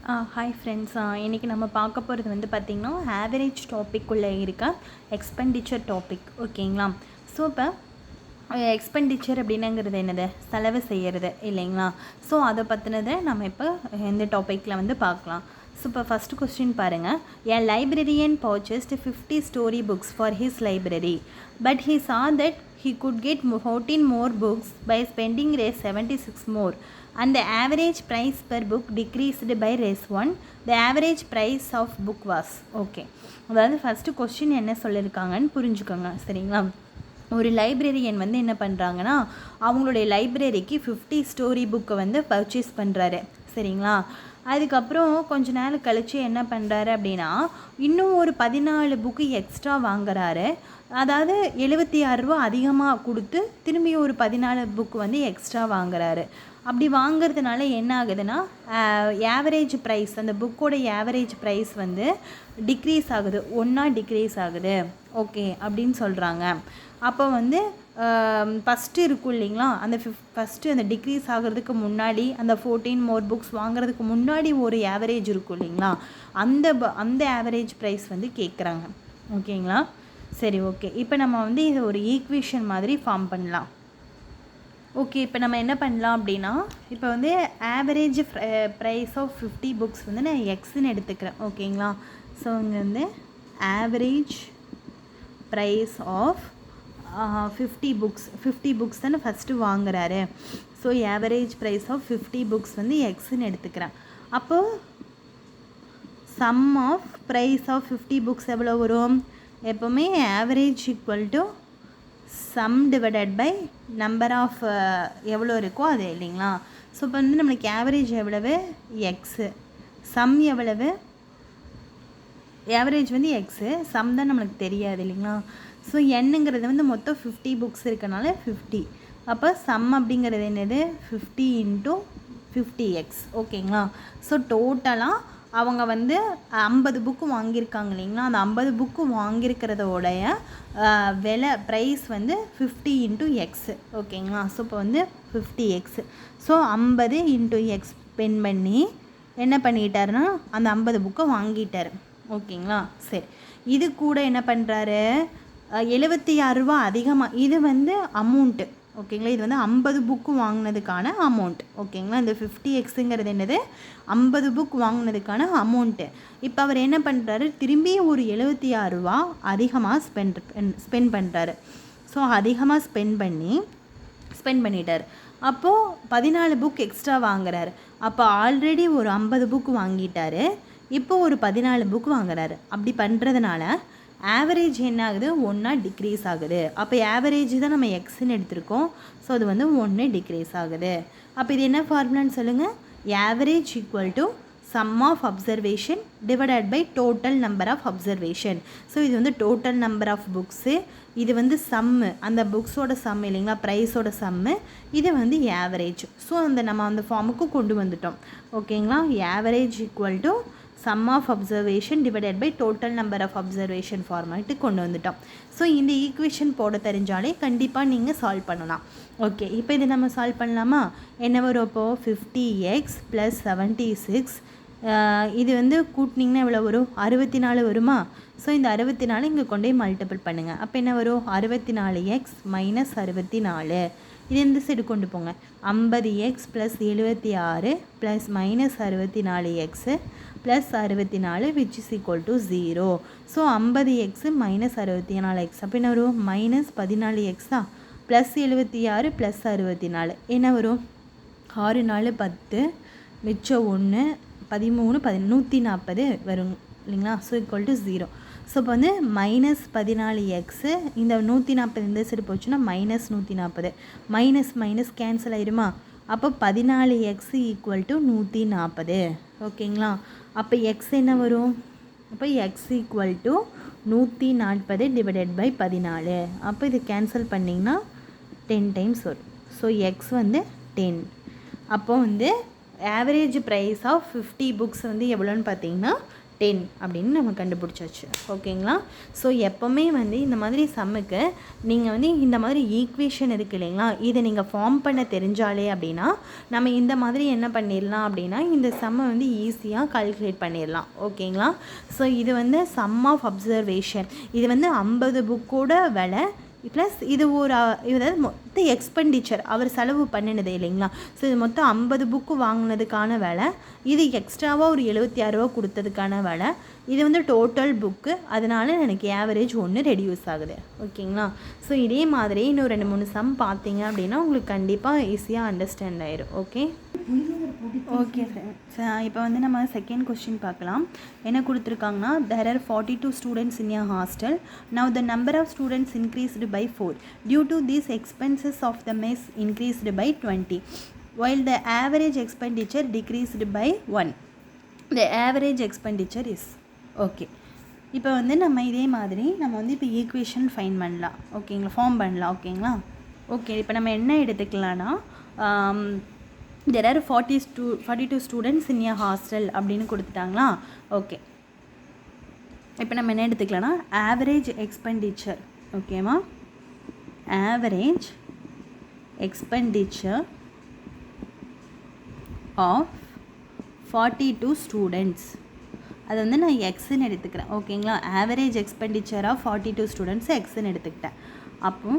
Hi friends, இன்றைக்கி நம்ம பார்க்க போகிறது வந்து பார்த்திங்கன்னா ஆவரேஜ் டாப்பிக்குள்ளே இருக்க எக்ஸ்பெண்டிச்சர் டாபிக். ஓகேங்களா? ஸோ இப்போ எக்ஸ்பெண்டிச்சர் அப்படின்னுங்கிறது என்னது? செலவு செய்கிறது இல்லைங்களா? ஸோ அதை பற்றினதை நம்ம இப்போ இந்த டாப்பிக்கில் வந்து பார்க்கலாம். ஸோ இப்போ ஃபஸ்ட்டு கொஸ்டின் பாருங்கள். A librarian purchased 50 story books for his library, but he saw that he could get 14 more books by spending Rs 76 more, and the average price per book decreased by Rs 1. The average price of book was. Okay, அதாவது first question என்ன சொல்லியிருக்காங்கன்னு புரிஞ்சுக்கோங்க. சரிங்களா? ஒரு librarian வந்து என்ன பண்ணுறாங்கன்னா, அவங்களுடைய லைப்ரரிக்கு 50 ஸ்டோரி புக்கை வந்து பர்ச்சேஸ் பண்ணுறாரு. சரிங்களா? அதுக்கப்புறம் கொஞ்ச நேரம் கழித்து என்ன பண்ணுறாரு அப்படின்னா, இன்னும் ஒரு 14 புக்கு எக்ஸ்ட்ரா வாங்குறாரு. அதாவது 76 ரூபா அதிகமாக கொடுத்து திரும்பி ஒரு 14 புக்கு வந்து எக்ஸ்ட்ரா வாங்குறாரு. அப்படி வாங்கிறதுனால என்ன ஆகுதுன்னா, ஆவரேஜ் ப்ரைஸ், அந்த புக்கோட ஆவரேஜ் ப்ரைஸ் வந்து டிக்ரீஸ் ஆகுது, ஒன்றா டிக்ரீஸ் ஆகுது. ஓகே அப்படின்னு சொல்கிறாங்க. அப்போ வந்து ஃபஸ்ட்டு இருக்கும் இல்லைங்களா, அந்த ஃபஸ்ட்டு அந்த டிக்ரீஸ் ஆகிறதுக்கு முன்னாடி, அந்த 14 மோர் புக்ஸ் வாங்குறதுக்கு முன்னாடி ஒரு ஆவரேஜ் இருக்கும் இல்லைங்களா, அந்த ஆவரேஜ் ப்ரைஸ் வந்து கேட்குறாங்க. ஓகேங்களா? சரி, ஓகே. இப்போ நம்ம வந்து இதை ஒரு ஈக்குவேஷன் மாதிரி ஃபார்ம் பண்ணலாம். ஓகே, இப்போ நம்ம என்ன பண்ணலாம் அப்படின்னா, இப்போ வந்து ஆவரேஜ் ப்ரைஸ் ஆஃப் 50 புக்ஸ் வந்து நான் எக்ஸ்ன்னு எடுத்துக்கிறேன். ஓகேங்களா? ஸோ இங்கே வந்து ஆவரேஜ் ப்ரைஸ் ஆஃப் 50 புக்ஸ் தானே ஃபஸ்ட்டு வாங்குறாரு. So average price of 50 books வந்து எக்ஸ்ன்னு எடுத்துக்கிறேன். அப்போது sum of price of 50 books எவ்வளோ வரும்? எப்போவுமே average equal to sum divided by number of எவ்வளோ இருக்கோ அது இல்லைங்களா? ஸோ இப்போ வந்து நம்மளுக்கு ஆவரேஜ் எவ்வளவு? எக்ஸு. சம் எவ்வளவு? ஆவரேஜ் வந்து எக்ஸு, சம் தான் நம்மளுக்கு தெரியாது இல்லைங்களா? ஸோ என்னங்கிறது வந்து மொத்தம் 50 புக்ஸ் இருக்கனால 50. அப்போ சம் அப்படிங்கிறது என்னது? 50 × 50x. ஓகேங்களா? ஸோ டோட்டலாக அவங்க வந்து 50 புக்கு வாங்கியிருக்காங்க இல்லைங்களா, அந்த 50 புக்கு வாங்கியிருக்கிறதோடைய விலை ப்ரைஸ் வந்து 50 × x. ஓகேங்களா? ஸோ இப்போ வந்து 50x. ஸோ 50 × x ஸ்பெண்ட் பண்ணி என்ன பண்ணிட்டாருன்னா அந்த 50 புக்கை வாங்கிட்டார். ஓகேங்களா? சரி, இது கூட என்ன பண்ணுறாரு? 76 ரூபா அதிகமாக, இது வந்து அமௌண்ட்டு. ஓகேங்களா? இது வந்து 50 புக்கு வாங்கினதுக்கான அமௌண்ட். ஓகேங்களா? இந்த 50xங்கிறது என்னது? 50 புக் வாங்கினதுக்கான அமௌண்ட்டு. இப்போ அவர் என்ன பண்ணுறாரு? திரும்பி ஒரு 76 ரூபா அதிகமாக ஸ்பெண்ட் பண்ணுறாரு. ஸோ அதிகமாக ஸ்பெண்ட் பண்ணிட்டார். அப்போது 14 புக் எக்ஸ்ட்ரா வாங்குறாரு. அப்போ ஆல்ரெடி ஒரு 50 புக்கு வாங்கிட்டார், இப்போ ஒரு 14 புக் வாங்குறாரு. அப்படி பண்ணுறதுனால ஆவரேஜ் என்ன ஆகுது? ஒன்றா டிக்ரீஸ் ஆகுது. அப்போ ஆவரேஜ் தான் நம்ம எக்ஸ்ன்னு எடுத்திருக்கோம். ஸோ அது வந்து 1 டிக்ரீஸ் ஆகுது. அப்போ இது என்ன ஃபார்முலான்னு சொல்லுங்கள்? Average equal to sum of observation divided by total number of observation. So இது வந்து டோட்டல் நம்பர் ஆஃப் புக்ஸு, இது வந்து சம்மு, அந்த புக்ஸோட சம் இல்லைங்களா, ப்ரைஸோட சம்மு, இது வந்து ஆவரேஜ். ஸோ நம்ம அந்த ஃபார்முக்கு கொண்டு வந்துட்டோம். ஓகேங்களா? Average equal to sum of observation divided by total number of observation format கொண்டு வந்துட்டோம். ஸோ இந்த ஈக்குவேஷன் போட தெரிஞ்சாலே கண்டிப்பாக நீங்கள் சால்வ் பண்ணலாம். ஓகே, இப்போ இது நம்ம சால்வ் பண்ணலாமா? என்ன வரும்? அப்போது 50x + 76, இது வந்து கூட்டினிங்கன்னா எவ்வளோ வரும்? 64 வருமா? ஸோ இந்த 64 இங்கே கொண்டே மல்டிபிள் பண்ணுங்கள். அப்போ என்ன வரும்? 64x - 64. இது இந்த சைடு கொண்டு போங்க. 50x + 76 + -64x + 64 which is equal to 0. So 50x - 64x அப்போ என்ன வரும்? -14x தான், +76 + 64 என்ன வரும்? 6 4 10, மிச்சம் 1 13 140 வரும் இல்லைங்களா? So equal to 0. ஸோ இப்போ வந்து -14x, இந்த 140 இந்த சைடு போச்சுன்னா -140, மைனஸ் கேன்சல் ஆயிருமா? அப்போ 14x = 140. ஓகேங்களா? அப்போ எக்ஸ் என்ன வரும்? அப்போ x = 140 டிவைடட் பை 14. அப்போ இது கேன்சல் பண்ணிங்கன்னா 10 டைம்ஸ் வரும். ஸோ எக்ஸ் வந்து 10. அப்போ வந்து ஆவரேஜ் ப்ரைஸ் ஆஃப் 50 புக்ஸ் வந்து எவ்வளோன்னு பார்த்தீங்கன்னா 10 அப்படின்னு நம்ம கண்டுபிடிச்சாச்சு. ஓகேங்களா? ஸோ எப்போவுமே வந்து இந்த மாதிரி சம்முக்கு நீங்கள் வந்து இந்த மாதிரி ஈக்குவேஷன் இருக்குது இல்லைங்களா, இதை நீங்கள் ஃபார்ம் பண்ண தெரிஞ்சாலே அப்படின்னா நம்ம இந்த மாதிரி என்ன பண்ணிடலாம் அப்படின்னா இந்த சம்மை வந்து ஈஸியாக கால்குலேட் பண்ணிடலாம். ஓகேங்களா? ஸோ இது வந்து சம் ஆஃப் அப்சர்வேஷன். இது வந்து 50 புக்கோட விலை ப்ளஸ் இது ஒரு இதாவது மொத்த எக்ஸ்பெண்டிச்சர் அவர் செலவு பண்ணினது இல்லைங்களா. ஸோ இது மொத்தம் 50 புக்கு வாங்கினதுக்கான விலை, இது எக்ஸ்ட்ராவாக ஒரு 76 ரூபா கொடுத்ததுக்கான விலை, இது வந்து டோட்டல் புக்கு. அதனால் எனக்கு ஆவரேஜ் ஒன்று ரெடியூஸ் ஆகுது. ஓகேங்களா? ஸோ இதே மாதிரி இன்னும் 2-3 சம் பார்த்தீங்க அப்படின்னா உங்களுக்கு கண்டிப்பாக ஈஸியாக அண்டர்ஸ்டாண்ட் ஆயிடும். ஓகே ஃப்ரெண்ட்ஸ், இப்போ வந்து நம்ம செகண்ட் கொஸ்டின் பார்க்கலாம். என்ன கொடுத்துருக்காங்கன்னா, there are 42 students in a hostel. Now the number of students increased by 4. Due to these, expenses of the mess increased by 20, while the average expenditure decreased by 1. The average expenditure is okay. இப்போ வந்து நம்ம இதே மாதிரி நம்ம வந்து இப்போ equation fine பண்ணலாம். ஓகேங்களா? ஃபார்ம் பண்ணலாம். ஓகேங்களா? ஓகே, இப்போ நம்ம என்ன எடுத்துக்கலான்னா, there are 42 students in a hostel அப்படின்னு கொடுத்துட்டாங்களா. ஓகே, இப்போ நம்ம என்ன எடுத்துக்கலாம்னா ஆவரேஜ் எக்ஸ்பெண்டிச்சர். ஓகேவா? ஆவரேஜ் எக்ஸ்பெண்டிச்சர் ஆஃப் 42 ஸ்டூடெண்ட்ஸ், அது வந்து நான் எக்ஸ்ன்னு எடுத்துக்கிறேன். ஓகேங்களா? ஆவரேஜ் எக்ஸ்பெண்டிச்சர் ஆஃப் 42 ஸ்டூடெண்ட்ஸ் எக்ஸ்ன்னு எடுத்துக்கிட்டேன். அப்போ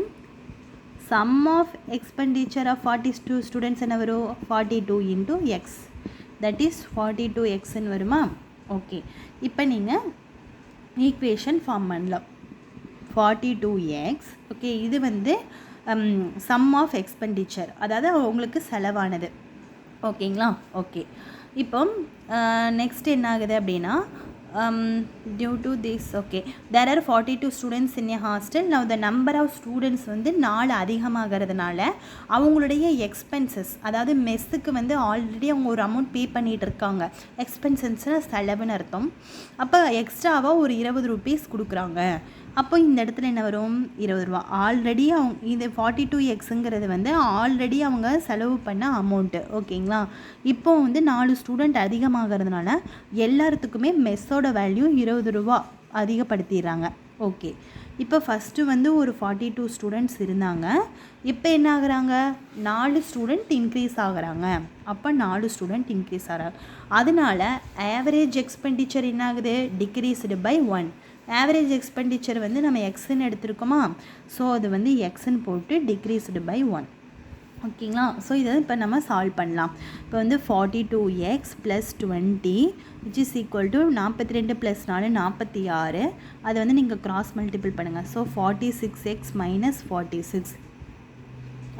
sum of expenditure of 42 students என்ன வரும்? 42 into x, that is 42x ன்னு வருமா? ஓகே, இப்போ நீங்கள் ஈக்குவேஷன் ஃபார்ம் பண்ணலாம். 42x. ஓகே, இது வந்து sum of expenditure, அதாவது உங்களுக்கு செலவானது. ஓகேங்களா? ஓகே, இப்போ நெக்ஸ்ட் என்ன ஆகுது அப்படின்னா, due to this, okay, there are 42 students in a hostel. Now the number of students வந்து 4 அதிகமாகிறதுனால அவங்களுடைய எக்ஸ்பென்சஸ், அதாவது மெஸ்ஸுக்கு வந்து ஆல்ரெடி அவங்க ஒரு அமௌண்ட் பே பண்ணிகிட்டு இருக்காங்க. எக்ஸ்பென்சஸ்னால் செலவுன்னு அர்த்தம். அப்போ எக்ஸ்ட்ராவாக ஒரு 20 ரூபீஸ் கொடுக்குறாங்க. அப்போ இந்த இடத்துல என்ன வரும்? 20 ரூபா. ஆல்ரெடி அவங்க இது 42xங்கிறது வந்து ஆல்ரெடி அவங்க செலவு பண்ண அமௌண்ட்டு. ஓகேங்களா? இப்போ வந்து 4 ஸ்டூடெண்ட் அதிகமாகிறதுனால எல்லாத்துக்குமே மெஸ்ஸோட வேல்யூ 20 ரூபா அதிகப்படுத்திடுறாங்க. ஓகே, இப்போ ஃபஸ்ட்டு வந்து ஒரு 42 ஸ்டூடெண்ட்ஸ் இருந்தாங்க. இப்போ என்ன ஆகுறாங்க? 4 ஸ்டூடெண்ட் இன்க்ரீஸ் ஆகுறாங்க. அப்போ 4 ஸ்டூடெண்ட் இன்க்ரீஸ் ஆகிறாங்க. அதனால ஆவரேஜ் எக்ஸ்பெண்டிச்சர் என்ன ஆகுது? Decreased by 1. ஆவரேஜ் எக்ஸ்பெண்டிச்சர் வந்து நம்ம எக்ஸ்ன்னு எடுத்துருக்கோமா. ஸோ அது வந்து எக்ஸ்ன்னு போட்டு டிக்ரீஸ்டு பை 1. ஓகேங்களா? ஸோ இதை இப்போ நம்ம சால்வ் பண்ணலாம். இப்போ வந்து 42x + 20 which is equal to 42 + 4 46. அதை வந்து நீங்கள் கிராஸ் மல்டிபிள் பண்ணுங்கள். So 46x - 46.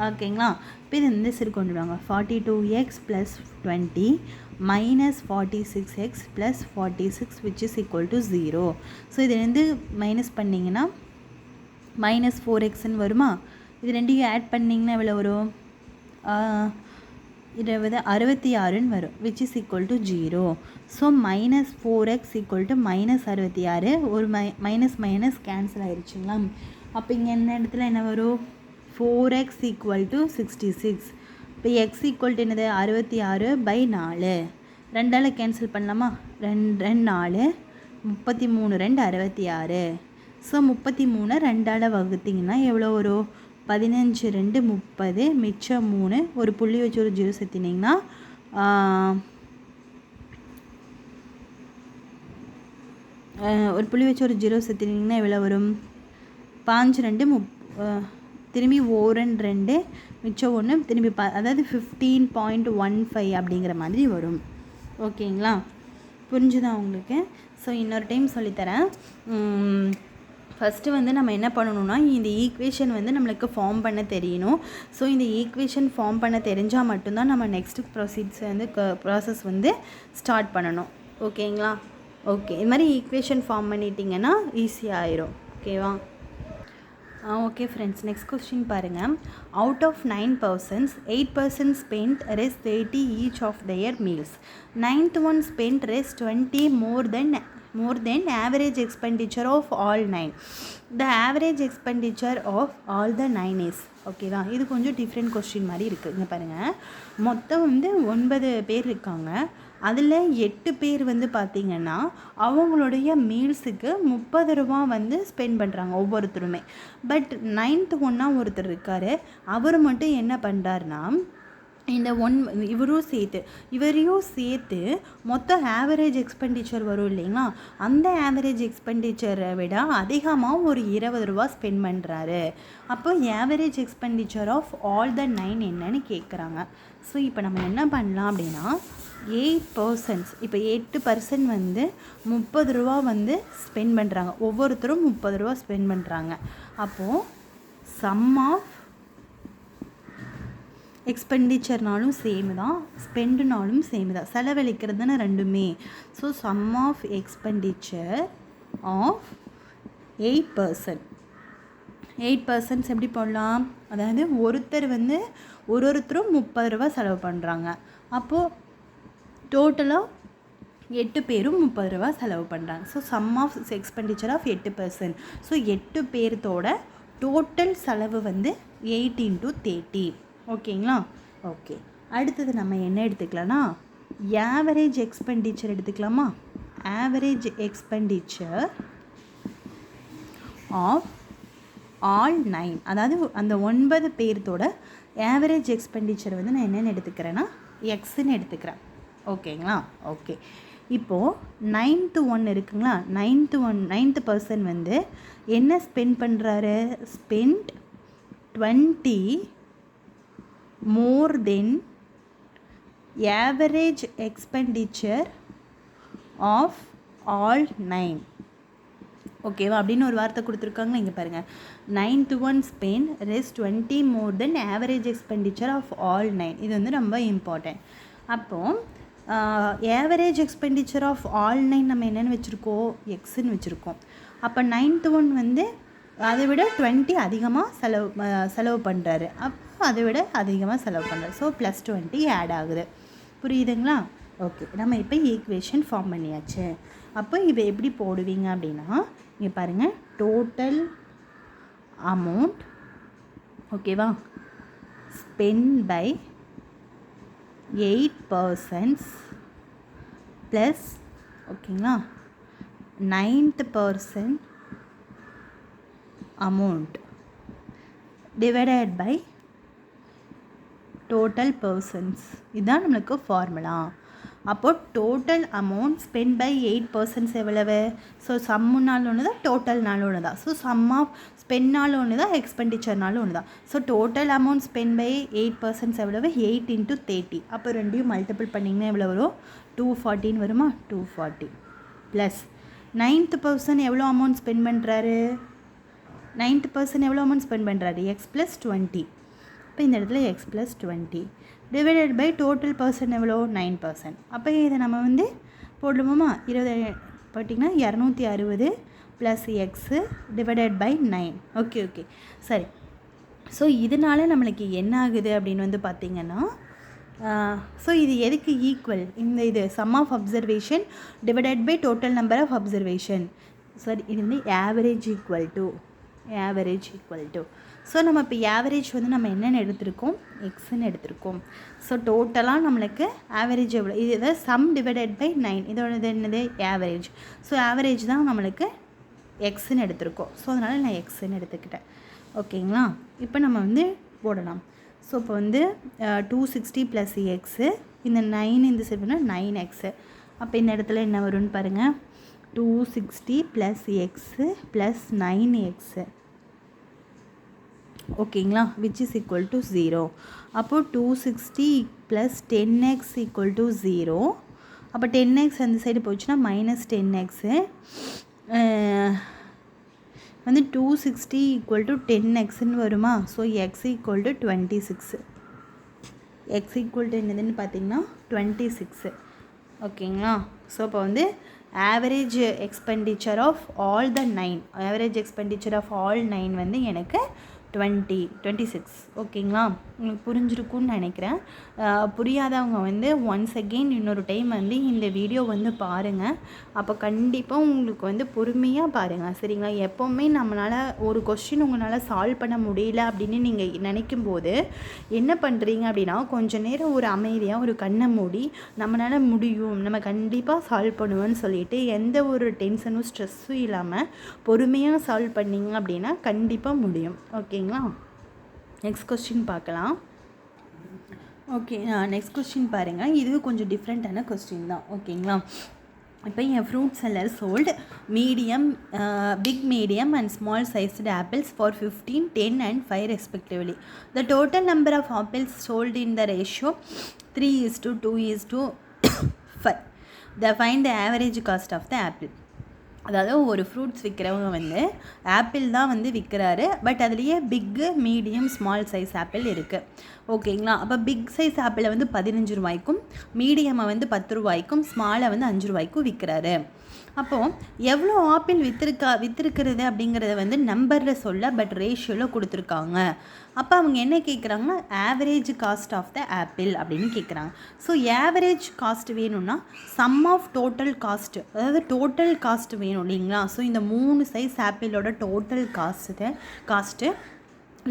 ஓகேங்களா? இப்போ இது இந்த சைடு கொண்டு வாங்க. 42x + 20 - 46x + 46 which is equal to 0. So இது ரெண்டு மைனஸ் பண்ணிங்கன்னா -4xன்னு வருமா? இது ரெண்டையும் ஆட் பண்ணிங்கன்னா எவ்வளோ வரும்? 66ன்னு வரும், which is equal to 0. So -4x = -66. ஒரு மைனஸ் கேன்சல் ஆயிடுச்சுங்களா? அப்போ இங்கே என்ன இடத்துல என்ன வரும்? 4x = 66. இப்போ x = என்னது? 66/4. 2ஆல் கேன்சல் பண்ணலாமா? 2 4 33 2 66. ஸோ 33 2ஆல் வகுத்திங்கன்னா எவ்வளோ வரும்? 15 2 30, மிச்சம் 3, ஒரு புள்ளி வச்சு ஒரு 0 சேர்த்திங்கன்னா ஒரு புள்ளி வச்சு ஒரு 0 சேர்த்திங்கன்னா எவ்வளோ வரும்? 5 2 திரும்பி 1 2, மிச்சம் 1, திரும்பி அதாவது 15.15 அப்படிங்கிற மாதிரி வரும். ஓகேங்களா? புரிஞ்சுதா உங்களுக்கு? ஸோ இன்னொரு டைம் சொல்லித்தரேன். ஃபஸ்ட்டு வந்து நம்ம என்ன பண்ணணும்னா, இந்த ஈக்குவேஷன் வந்து நம்மளுக்கு ஃபார்ம் பண்ண தெரியணும். ஸோ இந்த ஈக்குவேஷன் ஃபார்ம் பண்ண தெரிஞ்சால் மட்டும்தான் நம்ம நெக்ஸ்ட்டு ப்ராசஸ் வந்து ஸ்டார்ட் பண்ணணும். ஓகேங்களா? ஓகே, இது மாதிரி ஈக்குவேஷன் ஃபார்ம் பண்ணிட்டீங்கன்னா ஈஸியாக ஆயிரும். ஓகேவா? ஓகே ஃப்ரெண்ட்ஸ், நெக்ஸ்ட் கொஸ்டின் பாருங்கள். Out of 9 persons, 8% spent rest 80 each of their meals. 9th one spent rest 20 more than average expenditure of all 9. The average expenditure of all the 9 is. ஓகேவா? இது கொஞ்சம் different question மாதிரி இருக்குது. இங்கே பாருங்கள், மொத்தம் வந்து 9 பேர் இருக்காங்க. அதில் 8 பேர் வந்து பார்த்திங்கன்னா அவங்களுடைய மீல்ஸுக்கு 30 ரூபா வந்து ஸ்பெண்ட் பண்ணுறாங்க ஒவ்வொருத்தருமே. பட் 9th ஒன்னாக ஒருத்தர் இருக்கார், அவர் மட்டும் என்ன பண்ணுறாருனா இந்த இவரையும் சேர்த்து மொத்தம் ஆவரேஜ் எக்ஸ்பெண்டிச்சர் வரும் இல்லைங்களா, அந்த ஆவரேஜ் எக்ஸ்பெண்டிச்சரை விட அதிகமாக ஒரு 20 ரூபா ஸ்பெண்ட் பண்ணுறாரு. அப்போ average expenditure of all the 9 என்னன்னு கேட்குறாங்க. ஸோ இப்போ நம்ம என்ன பண்ணலாம் அப்படின்னா 8%, இப்போ 8% வந்து 30 ரூபா வந்து ஸ்பெண்ட் பண்ணுறாங்க, ஒவ்வொருத்தரும் 30 ரூபா ஸ்பெண்ட் பண்ணுறாங்க. அப்போது சம் ஆஃப் எக்ஸ்பெண்டிச்சர்னாலும் சேம் தான், ஸ்பெண்டுனாலும் சேம் தான், செலவழிக்கிறது தானே ரெண்டுமே. So sum of expenditure of 8%. 8% எப்படி போடலாம், அதாவது ஒருத்தர் வந்து ஒருத்தரும் 30 ரூபா செலவு பண்ணுறாங்க. அப்போது டோட்டலாக 8 பேரும் 30 ரூபா செலவு பண்ணுறாங்க. So sum of expenditure of 8%. So 8 பேர்த்தோட டோட்டல் செலவு வந்து 8 × 30. ஓகேங்களா? ஓகே, அடுத்தது நம்ம என்ன எடுத்துக்கலாம்னா ஆவரேஜ் எக்ஸ்பெண்டிச்சர் எடுத்துக்கலாமா. ஆவரேஜ் எக்ஸ்பெண்டிச்சர் ஆஃப் ஆல் 9, அதாவது அந்த 9 பேர்த்தோட ஆவரேஜ் எக்ஸ்பெண்டிச்சர் வந்து நான் என்னென்னு எடுத்துக்கிறேன்னா எக்ஸ்ன்னு எடுத்துக்கிறேன். ஓகேங்களா? ஓகே, இப்போது 9th ஒன் இருக்குங்களா, 9th பர்சன் வந்து என்ன ஸ்பெண்ட் பண்ணுறாரு, spend 20 more than average expenditure of all 9. ஓகேவா? அப்படின்னு ஒரு வார்த்தை கொடுத்துருக்காங்க, இங்கே பாருங்கள். 9th one spend rest 20 more than average expenditure of all 9. இது வந்து ரொம்ப இம்பார்ட்டன்ட். அப்போது ஆவரேஜ் எக்ஸ்பெண்டிச்சர் ஆஃப் ஆல் 9 நம்ம என்னென்னு வச்சுருக்கோம், எக்ஸ்ன்னு வச்சுருக்கோம். அப்போ 9th ஒன் வந்து அதை விட 20 அதிகமாக செலவு பண்ணுறாரு, அப்போ அதை விட அதிகமாக செலவு பண்ணுறாரு. ஸோ +20 ஆட் ஆகுது. புரியுதுங்களா? ஓகே, நம்ம இப்போ ஈக்குவேஷன் ஃபார்ம் பண்ணியாச்சு. அப்போ இதை எப்படி போடுவீங்க அப்படின்னா இங்கே பாருங்கள், டோட்டல் அமௌண்ட் ஓகேவா ஸ்பெண்ட் பை 8% ப்ளஸ் ஓகேங்களா 9th person amount divided by total persons. இதுதான் நம்மளுக்கு ஃபார்முலா. அப்போது டோட்டல் அமௌண்ட் ஸ்பெண்ட் பை 8% எவ்வளவு, ஸோ சம்முனாலும் ஒன்று தான், டோட்டல்னாலும் ஒன்று தான். ஸோ சம் ஆஃப் ஸ்பெண்ட்னாலும் ஒன்று தான், எக்ஸ்பெண்டிச்சர்னாலும் ஒன்று தான். So total amount spend by 8% எவ்வளவு, 8 × 30. அப்போ ரெண்டையும் மல்டிபிள் பண்ணிங்கன்னா எவ்வளோ வரும், 240 வருமா, 240 ப்ளஸ் 9th பர்சன் எவ்வளோ அமௌண்ட் ஸ்பெண்ட் பண்ணுறாரு, 9th பர்சன் எவ்வளோ அமௌண்ட் ஸ்பெண்ட் பண்ணுறாரு, x + 20. இப்போ இந்த இடத்துல x + 20 divided by total person எவ்வளோ, 9%. அப்போ இதை நம்ம வந்து போடணுமா, 20 போட்டிங்கன்னா 260 plus X divided by 9. Okay okay சரி. ஸோ இதனால் நம்மளுக்கு என்ன ஆகுது அப்படின்னு வந்து பார்த்திங்கன்னா, ஸோ இது எதுக்கு ஈக்குவல், இது sum of observation divided by total number of observation. சரி, இது வந்து ஆவரேஜ் ஈக்குவல் டு ஸோ நம்ம இப்போ ஆவரேஜ் வந்து நம்ம என்னென்னு எடுத்திருக்கோம், எக்ஸ்ன்னு எடுத்திருக்கோம். ஸோ டோட்டலாக நம்மளுக்கு ஆவரேஜ் எவ்வளோ, இது எதாவது சம் டிவைடட் பை 9, இதோட என்னது ஆவரேஜ். ஸோ ஆவரேஜ் தான் நம்மளுக்கு எக்ஸ்ன்னு எடுத்திருக்கோம். ஸோ அதனால் நான் எக்ஸ்ன்னு எடுத்துக்கிட்டேன். ஓகேங்களா? இப்போ நம்ம வந்து போடலாம். ஸோ இப்போ வந்து 260 ப்ளஸ் எக்ஸு, இந்த 9 இந்த சைடுனா 9x. அப்போ இந்த இடத்துல என்ன வரும்னு பாருங்கள், 260 ப்ளஸ் எக்ஸு ப்ளஸ் 9x. ஓகேங்களா, விச் இஸ் ஈக்குவல் டு 0. அப்போது 260 ப்ளஸ் 10x ஈக்குவல் டு 0. அப்போ 10x அந்த சைடு போச்சுன்னா -10x வந்து 260 ஈக்குவல் டு 10xன்னு வருமா. So X equal to 26. X equal to என்னதுன்னு பார்த்தீங்கன்னா 26. ஓகேங்களா? ஸோ இப்போ வந்து average expenditure of all the 9 வந்து எனக்கு 26 ஓகேங்களா. உங்களுக்கு புரிஞ்சிருக்கும்னு நினைக்கிறேன். புரியாதவங்க வந்து ஒன்ஸ் அகெயின் இன்னொரு டைம் வந்து இந்த வீடியோ வந்து பாருங்கள். அப்போ கண்டிப்பாக உங்களுக்கு வந்து பொறுமையாக பாருங்கள், சரிங்களா. எப்போவுமே நம்மளால் ஒரு கொஸ்டின் உங்களால் சால்வ் பண்ண முடியல அப்படின்னு நீங்கள் நினைக்கும் போது என்ன பண்ணுறீங்க அப்படின்னா, கொஞ்சம் நேரம் ஒரு அமைதியாக ஒரு கண்ணை மூடி நம்மளால் முடியும், நம்ம கண்டிப்பாக சால்வ் பண்ணுவோன்னு சொல்லிட்டு எந்த ஒரு டென்ஷனும் ஸ்ட்ரெஸ்ஸும் இல்லாமல் பொறுமையாக சால்வ் பண்ணிங்க அப்படின்னா கண்டிப்பாக முடியும். ஓகேங்களா. நெக்ஸ்ட் கொஸ்டின் பார்க்கலாம். ஓகே, நெக்ஸ்ட் கொஸ்டின் பாருங்கள். இது கொஞ்சம் டிஃப்ரெண்ட்டான கொஸ்டின் தான். ஓகேங்களா. இப்போ an fruit seller sold medium, big, medium and small sized apples for 15, 10 and 5 respectively. The total number of apples sold in the ratio 3:2:5. Find the average cost of the apple. அதாவது ஒரு fruits விற்கிறவங்க வந்து apple தான் வந்து விற்கிறாரு. But அதுலேயே பிக்கு, medium, small size apple இருக்குது. ஓகேங்களா. அப்போ பிக் சைஸ் ஆப்பிளை வந்து 15 ரூபாய்க்கும், மீடியமை வந்து 10 ரூபாய்க்கும், ஸ்மாலை வந்து 5 ரூபாய்க்கும் விற்கிறாரு. அப்போது எவ்வளோ ஆப்பிள் விற்றுருக்கிறது அப்படிங்கிறத வந்து நம்பரில் சொல்ல பட் ரேஷியோவில் கொடுத்துருக்காங்க. அப்போ அவங்க என்ன கேட்குறாங்கன்னா, average cost of the apple அப்படின்னு கேட்குறாங்க. ஸோ ஆவரேஜ் காஸ்ட் வேணும்னா சம் ஆஃப் டோட்டல் காஸ்ட்டு, அதாவது டோட்டல் காஸ்ட் வேணும் இல்லைங்களா. ஸோ இந்த 3 சைஸ் ஆப்பிளோட டோட்டல் காஸ்ட்டு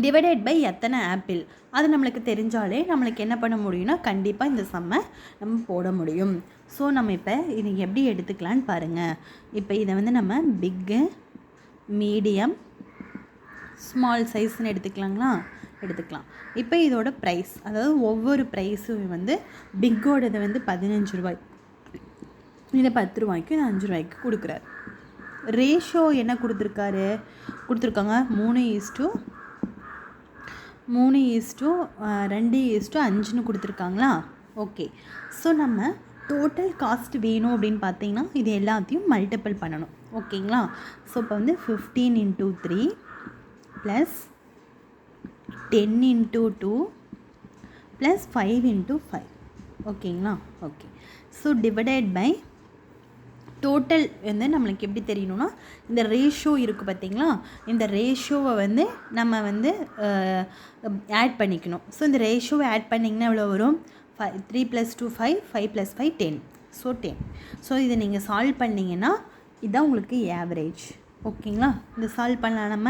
டிவைடட் பை எத்தனை ஆப்பிள், அது நம்மளுக்கு தெரிஞ்சாலே நம்மளுக்கு என்ன பண்ண முடியும்னா கண்டிப்பாக இந்த சம்மை நம்ம போட முடியும். ஸோ நம்ம இப்போ இது எப்படி எடுத்துக்கலான்னு பாருங்கள். இப்போ இதை வந்து நம்ம பிக்கு, மீடியம், ஸ்மால் சைஸ்ன்னு எடுத்துக்கலாங்களா, எடுத்துக்கலாம். இப்போ இதோட ப்ரைஸ், அதாவது ஒவ்வொரு ப்ரைஸும் வந்து பிக்கோடது வந்து 15 ரூபாய், இதை 10 ரூபாய்க்கு, இது 5 ரூபாய்க்கு கொடுக்குறாரு. ரேஷியோ என்ன கொடுத்துருக்காங்க 3:2:5ன்னு கொடுத்துருக்காங்களா. ஓகே. ஸோ நம்ம டோட்டல் காஸ்ட் வேணும் அப்படின்னு பார்த்தீங்கன்னா இது எல்லாத்தையும் மல்டிபிள் பண்ணணும். ஓகேங்களா. ஸோ இப்போ வந்து 15 × 3 ப்ளஸ் 10 × 2 ப்ளஸ் 5 × 5. ஓகேங்களா. Okay. So divided by total வந்து நம்மளுக்கு எப்படி தெரியணும்னா, இந்த ரேஷியோ இருக்குது பார்த்தீங்களா, இந்த ரேஷியோவை வந்து நம்ம வந்து ஆட் பண்ணிக்கணும். ஸோ இந்த ரேஷியோவை ஆட் பண்ணிங்கன்னா எவ்வளோ வரும், 3 + 2 5, 5 + 5 10. ஸோ 10. ஸோ இதை நீங்கள் சால்வ் பண்ணிங்கன்னா இதுதான் உங்களுக்கு ஆவரேஜ். ஓகேங்களா. இந்த சால்வ் பண்ணலாம். நம்ம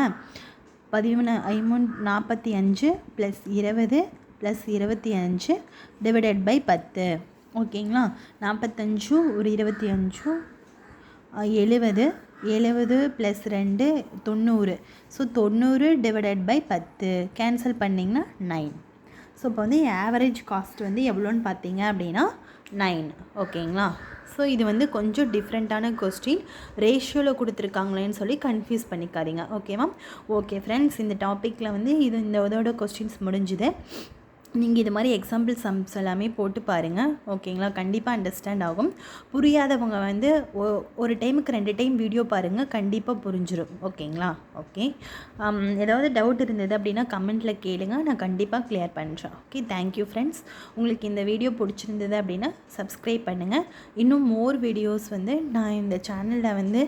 13 5 45 + 20 + 25 டிவைடட் பை 10. ஓகேங்களா. 45 ஒரு 25 70 70 + 2 90. ஸோ 90 டிவைடட் பை 10 கேன்சல் பண்ணிங்கன்னா 9. ஸோ இப்போ வந்து ஆவரேஜ் காஸ்ட் வந்து எவ்வளோன்னு பார்த்தீங்க அப்படின்னா 9. ஓகேங்களா. ஸோ இது வந்து கொஞ்சம் டிஃப்ரெண்ட்டான கொஸ்டின், ரேஷியோவில் கொடுத்துருக்காங்களேன்னு சொல்லி கன்ஃபியூஸ் பண்ணிக்காதீங்க. ஓகேவா. ஓகே ஃப்ரெண்ட்ஸ், இந்த டாப்பிக்கில் வந்து இதோட கொஸ்டின்ஸ் முடிஞ்சுது. நீங்கள் இது மாதிரி எக்ஸாம்பிள் சம்ஸ் எல்லாமே போட்டு பாருங்கள். ஓகேங்களா. கண்டிப்பாக அண்டர்ஸ்டாண்ட் ஆகும். புரியாதவங்க வந்து ஒரு டைமுக்கு 2 டைம் வீடியோ பாருங்கள், கண்டிப்பாக புரிஞ்சிடும். ஓகேங்களா. ஓகே. ஏதாவது டவுட் இருந்தது அப்படின்னா கமெண்ட்டில் கேளுங்க, நான் கண்டிப்பாக கிளியர் பண்ணுறேன். ஓகே. Thank you friends. உங்களுக்கு இந்த வீடியோ பிடிச்சிருந்தது அப்படின்னா சப்ஸ்கிரைப் பண்ணுங்கள். இன்னும் மோர் வீடியோஸ் வந்து நான் இந்த சேனலில் வந்து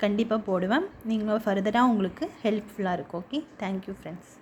கண்டிப்பாக போடுவேன். நீங்கள் ஃபர்தராக உங்களுக்கு ஹெல்ப்ஃபுல்லாக இருக்கும். ஓகே. Thank you friends.